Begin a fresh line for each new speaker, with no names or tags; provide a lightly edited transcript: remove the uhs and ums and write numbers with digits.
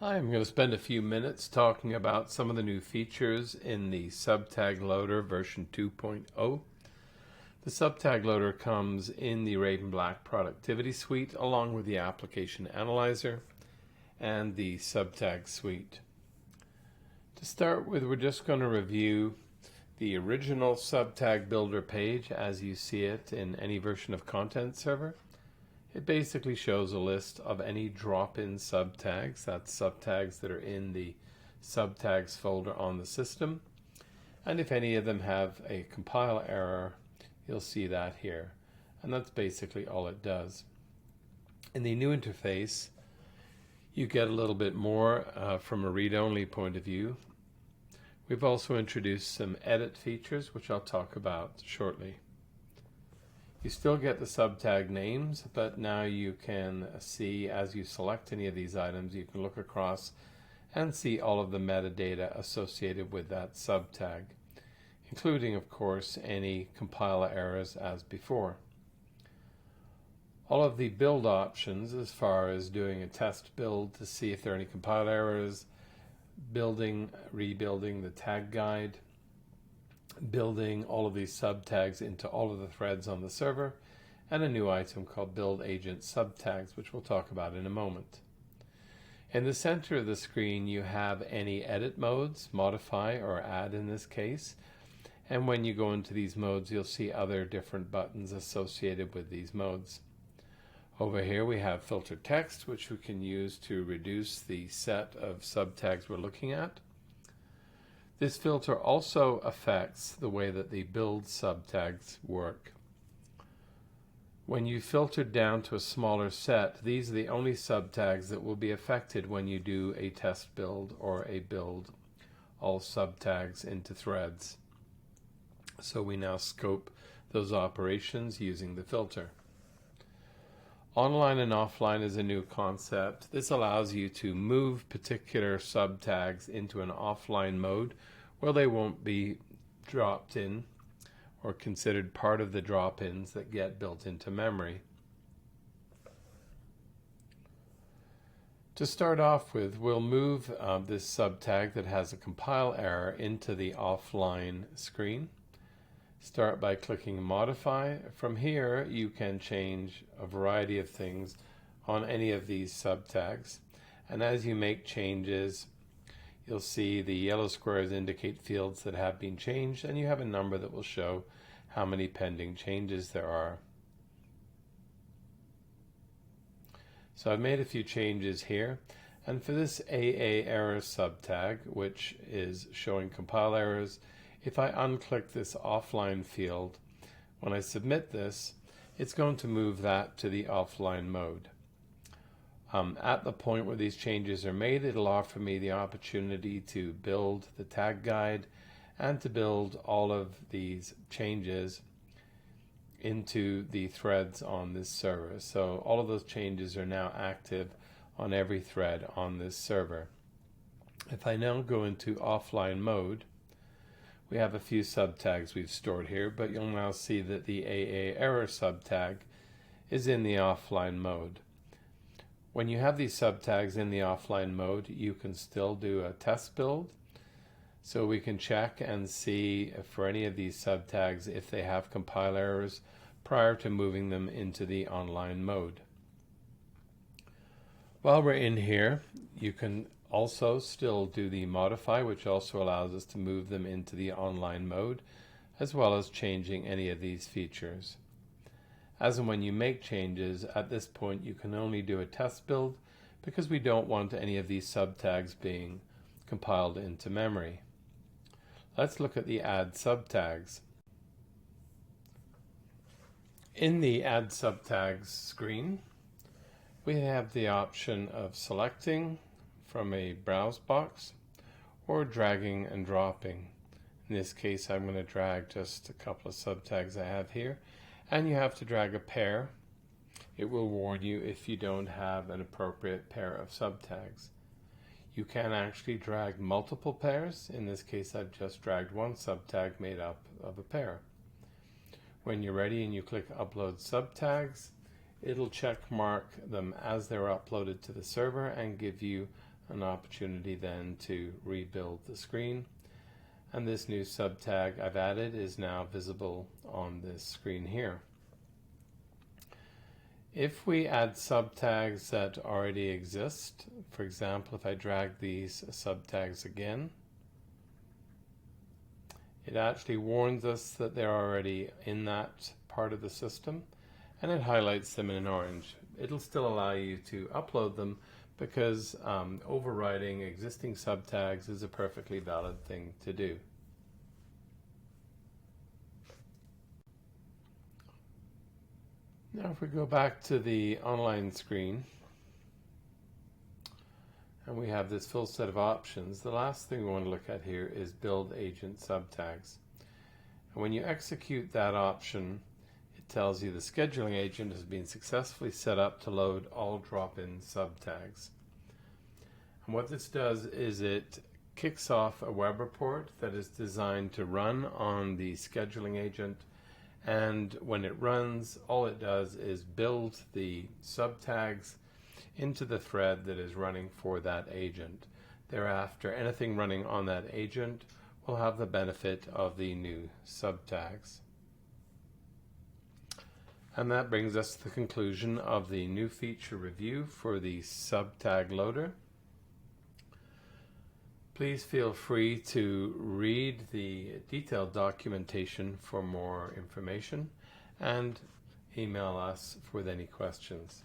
Hi, I'm going to spend a few minutes talking about some of the new features in the subtag loader version 2.0. The subtag loader comes in the Ravenblack productivity suite along with the application analyzer and the subtag suite. To start with, we're just going to review the original subtag builder page as you see it in any version of Content Server. It basically shows a list of any drop-in subtags, that's subtags that are in the subtags folder on the system. And if any of them have a compile error, you'll see that here. And that's basically all it does. In the new interface, you get a little bit more from a read-only point of view. We've also introduced some edit features, which I'll talk about shortly. You still get the subtag names, but now you can see, as you select any of these items, you can look across and see all of the metadata associated with that subtag, including, of course, any compiler errors as before. All of the build options, as far as doing a test build to see if there are any compiler errors, building, rebuilding the tag guide, building all of these subtags into all of the threads on the server, and a new item called Build Agent Subtags, which we'll talk about in a moment. In the center of the screen, you have any edit modes, modify or add in this case, and when you go into these modes, you'll see other different buttons associated with these modes. Over here we have filter text, which we can use to reduce the set of subtags we're looking at. This filter also affects the way that the build subtags work. When you filter down to a smaller set, these are the only subtags that will be affected when you do a test build or a build all subtags into threads. So we now scope those operations using the filter. Online and offline is a new concept. This allows you to move particular subtags into an offline mode where they won't be dropped in or considered part of the drop-ins that get built into memory. To start off with, we'll move this subtag that has a compile error into the offline screen. Start by clicking Modify. From here, you can change a variety of things on any of these subtags. And as you make changes, you'll see the yellow squares indicate fields that have been changed, and you have a number that will show how many pending changes there are. So I've made a few changes here. And for this AA error subtag, which is showing compile errors, if I unclick this offline field, when I submit this, it's going to move that to the offline mode. At the point where these changes are made, it'll offer me the opportunity to build the tag guide and to build all of these changes into the threads on this server. So all of those changes are now active on every thread on this server. If I now go into offline mode, we have a few subtags we've stored here, but you'll now see that the AA error subtag is in the offline mode. When you have these subtags in the offline mode, you can still do a test build. So we can check and see for any of these subtags if they have compile errors prior to moving them into the online mode. While we're in here, you can also still do the modify, which also allows us to move them into the online mode, as well as changing any of these features. As and when you make changes, at this point you can only do a test build because we don't want any of these subtags being compiled into memory. Let's look at the add subtags. In the add subtags screen, we have the option of selecting from a browse box or dragging and dropping. In this case, I'm going to drag just a couple of subtags I have here, and you have to drag a pair. It will warn you if you don't have an appropriate pair of subtags. You can actually drag multiple pairs. In this case, I've just dragged one subtag made up of a pair. When you're ready and you click Upload Subtags, it'll check mark them as they're uploaded to the server and give you an opportunity then to rebuild the screen. And this new subtag I've added is now visible on this screen here. If we add subtags that already exist, for example, if I drag these subtags again, it actually warns us that they're already in that part of the system, and it highlights them in orange. It'll still allow you to upload them because overriding existing subtags is a perfectly valid thing to do. Now if we go back to the online screen and we have this full set of options, the last thing we want to look at here is build agent subtags. And when you execute that option, it tells you the scheduling agent has been successfully set up to load all drop-in subtags. And what this does is it kicks off a web report that is designed to run on the scheduling agent, and when it runs, all it does is build the subtags into the thread that is running for that agent. Thereafter, anything running on that agent will have the benefit of the new subtags. And that brings us to the conclusion of the new feature review for the subtag loader. Please feel free to read the detailed documentation for more information and email us with any questions.